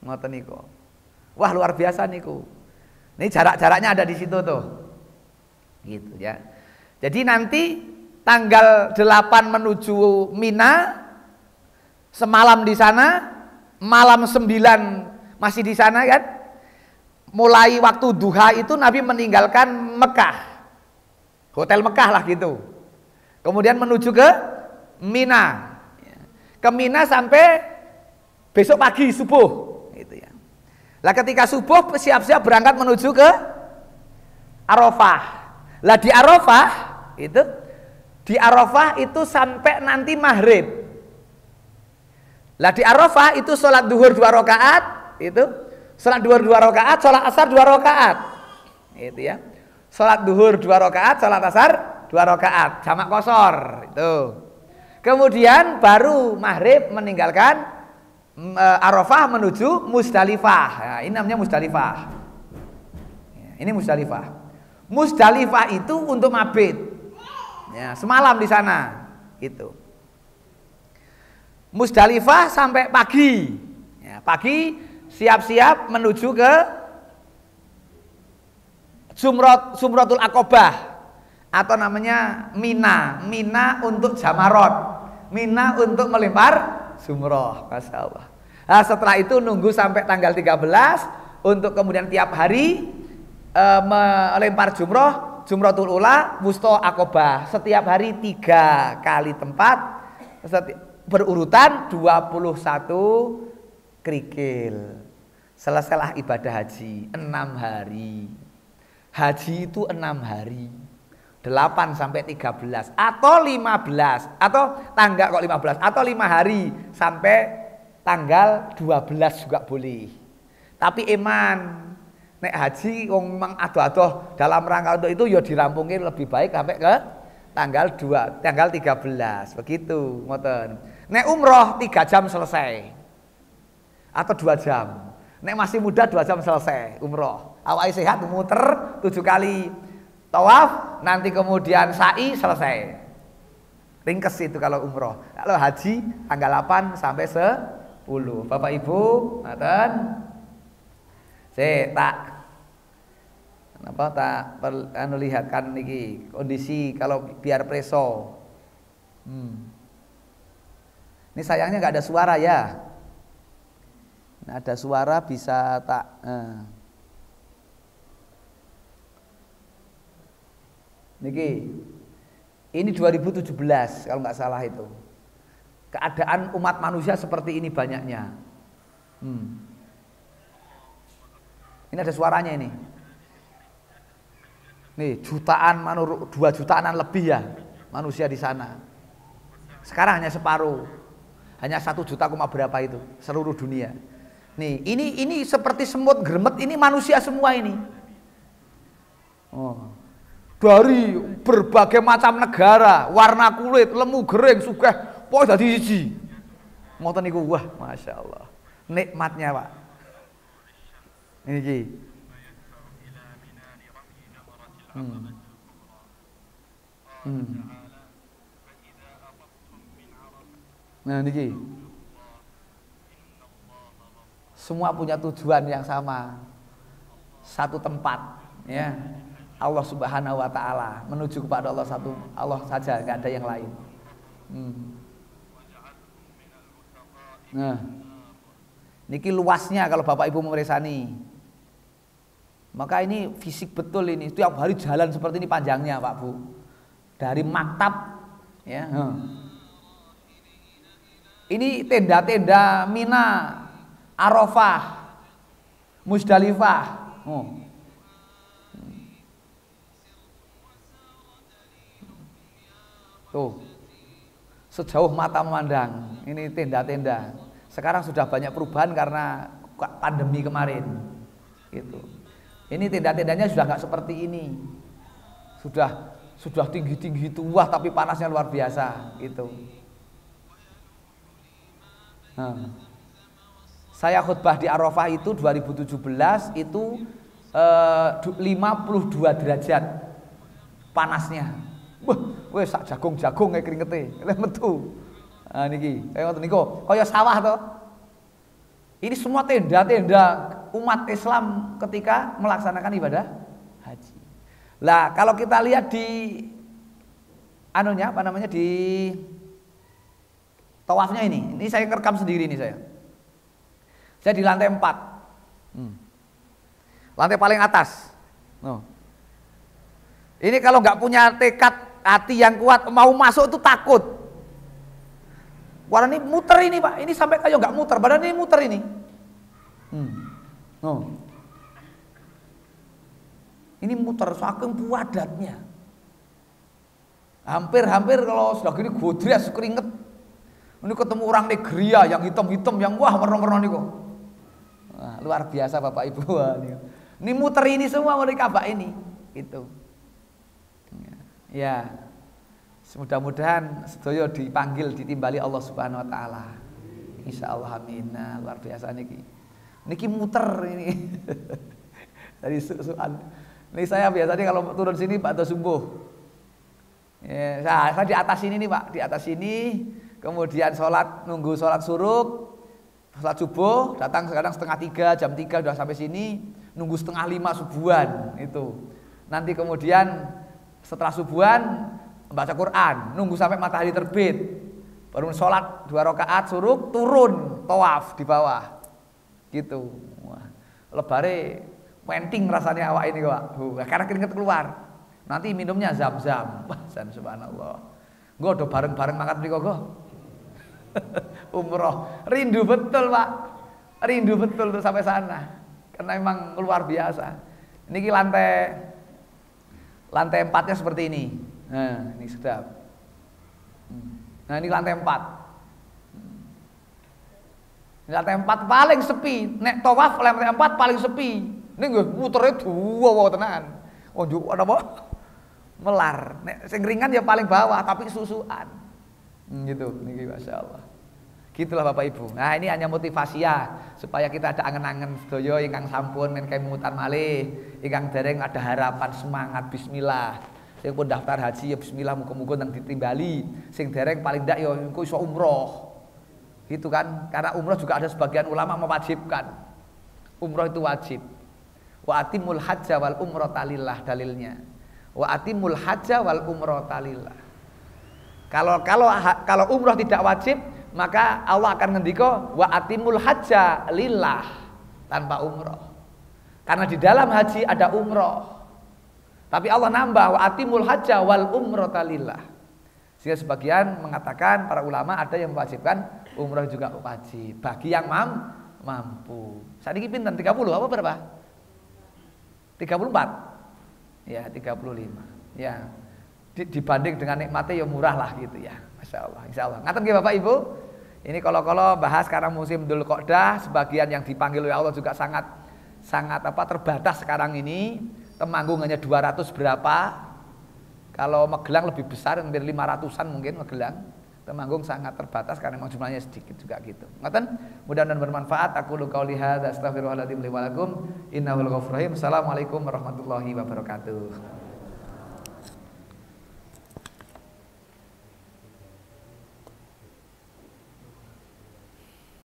Ngoten niku. Wah luar biasa niku. Ini jarak-jaraknya ada di situ tuh. Gitu ya. Jadi nanti tanggal 8 menuju Mina, semalam di sana, malam 9 masih di sana kan. Mulai waktu duha itu Nabi meninggalkan Mekah. Hotel Mekah lah gitu. Kemudian menuju ke Mina. Ke Mina sampai besok pagi subuh gitu ya. Lah ketika subuh siap-siap berangkat menuju ke Arafah. Lah di Arafah itu sampai nanti maghrib. Lah di Arafah itu sholat duhur 2 rakaat, itu sholat duhur 2 rakaat, sholat asar 2 rakaat. Itu ya. Sholat duhur 2 rakaat, sholat asar 2 rakaat, jamak qashar itu. Kemudian baru maghrib meninggalkan Arafah menuju Musdalifah. Nah, ini namanya Musdalifah. Ini Musdalifah. Musdalifah itu untuk mabit. Ya, semalam di sana. Gitu. Musdalifah sampai pagi. Ya, pagi siap-siap menuju ke Sumratul Aqobah atau namanya Mina. Mina untuk Jamarot. Mina untuk melempar jumroh. Masya Allah. Nah, setelah itu nunggu sampai tanggal 13 untuk kemudian tiap hari melempar jumroh, jumrotul ula, wusta akobah. Setiap hari 3 kali tempat, berurutan 21 kerikil. Selesailah ibadah haji 6 hari. Haji itu 6 hari. 8 sampai 13 atau 15 atau tanggal kok 15 atau 5 hari sampai tanggal 12 juga boleh. Tapi iman nek haji wong memang adoh-adoh dalam rangka untuk itu ya dirampungin lebih baik sampai ke tanggal 13 begitu ngoten. Nek umroh 3 jam selesai atau 2 jam. Nek masih muda 2 jam selesai umroh. Awake sehat muter 7 kali tawaf, nanti kemudian sa'i selesai. Ringkes itu kalau umroh. Kalau haji tanggal 8 sampai 10. Bapak Ibu, ngoten. Saya lihatkan niki kondisi kalau biar preso. Ini sayangnya nggak ada suara ya. Nah, ada suara bisa tak. Niki, ini 2017 kalau nggak salah itu. Keadaan umat manusia seperti ini banyaknya. Ini ada suaranya ini. Nih jutaan, 2 jutaanan lebih ya manusia di sana. Sekarang hanya separuh, hanya 1 juta berapa itu seluruh dunia. Nih ini seperti semut gremet, ini manusia semua ini. Dari berbagai macam negara, warna kulit, lemu gering, sugih, pokoke dadi siji. Ngoten niku, wah, masya Allah, nikmatnya Pak. Niki. Nah niki. Semua punya tujuan yang sama. Satu tempat, ya. Allah Subhanahu wa taala, menuju kepada Allah satu, Allah saja, enggak ada yang lain. Nah. Niki luasnya kalau Bapak Ibu meresani. Maka ini fisik betul ini. Tiap hari jalan seperti ini panjangnya Pak Bu. Dari maktab ya. Ini tenda-tenda Mina, Arafah, Musdalifah. Tuh. Sejauh mata memandang, ini tenda-tenda. Sekarang sudah banyak perubahan karena pandemi kemarin. Gitu. Ini tenda-tendanya sudah nggak seperti ini. Sudah tinggi-tinggi tua tapi panasnya luar biasa gitu. Saya khutbah di Arafah itu 2017 itu 52 derajat panasnya. Wah, sak jagung-jagung kayak keringete, lha metu. Nah niki, kayak ngoten niku, kaya sawah to. Ini semua tenda-tenda umat Islam ketika melaksanakan ibadah haji. Lah, kalau kita lihat di di tawafnya ini saya ngerekam sendiri nih saya. Saya di lantai 4. Lantai paling atas. Ini kalau nggak punya tekad hati yang kuat mau masuk itu takut. Warna ini muter ini Pak, ini sampai kayak nggak muter, badan ini muter ini. Ini muter saking puadatnya. Hampir kalau sudah gini godres keringet. Ini ketemu orang negria yang hitam-hitam yang wah merno-merno nih kok. Wah, luar biasa Bapak Ibu. Ini muter ini semua mereka Ka'bah ini. Gitu. Ya. Mudah-mudahan sedaya dipanggil ditimbali Allah Subhanahu wa taala. Insyaallah amin. Nah, luar biasa niki. Niki muter ini. Dari soal. Ini saya biasanya kalau turun sini Pak Do Sumbuh. Ya, saya di atas sini nih Pak, di atas sini. Kemudian nunggu sholat suruk, sholat subuh, datang sekarang 2:30, jam 3 sudah sampai sini, nunggu 4:30 subuhan itu. Nanti kemudian setelah subuhan baca Quran, nunggu sampai matahari terbit. Baru sholat 2 rakaat suruh turun tawaf di bawah. Gitu. Wah, lebare penting rasanya awak ini Pak. Karena keringet keluar. Nanti minumnya zam-zam. Wah, subhanallah. Gue udah bareng-bareng makan mriko go. Umroh. Rindu betul Pak. Rindu betul tuh sampai sana. Karena memang luar biasa. Ini lantai 4-nya seperti ini. Nah, ini sedap. Nah, ini lantai 4. Ini lantai 4 paling sepi. Nek tawaf lantai 4 paling sepi. Ini nggih mutere duwa tenan. Oh, njuk apa? Melar. Nek sing ringan ya paling bawah tapi susuan. Gitu niki masyaallah. Gitulah Bapak Ibu. Nah, ini hanya motivasi ya supaya kita ada angen-angen sedaya ingkang sampun men kemutan malih, ingkang dereng ada harapan semangat bismillah. Sing pun daftar haji ya bismillah muga-muga nang ditimbali. Sing dereng paling ndak ya engko iso umroh. Gitu kan? Karena umroh juga ada sebagian ulama mewajibkan. Umroh itu wajib. Wa atimul hajja wal umrata lillah dalilnya. Wa atimul hajja wal umrata lillah. Kalau umroh tidak wajib, maka Allah akan ngendika wa atimul hajja lillah tanpa umroh. Karena di dalam haji ada umroh. Tapi Allah nambah wa atimul hajja wal umrata lillah. Sehingga sebagian mengatakan para ulama ada yang mewajibkan umroh juga wajib bagi yang mampu. Saat ini pinten 30 apa berapa? 34. Ya, 35. Ya. Dibanding dengan nikmatnya ya murah lah gitu ya. Masya Allah, insya Allah. Ngaten nggih Bapak Ibu. Ini kalau bahas sekarang musim Dzul Qa'dah, sebagian yang dipanggil oleh Allah juga sangat terbatas sekarang ini. Temanggung hanya 200 berapa. Kalau Magelang lebih besar, hampir 500-an mungkin Magelang. Temanggung sangat terbatas karena memang jumlahnya sedikit juga gitu. Ngaten, mudah-mudahan bermanfaat. Aku lu qauli hadza astaghfirullahaladzim li wa lakum innahu ghafurur rahim. Assalamualaikum warahmatullahi wabarakatuh.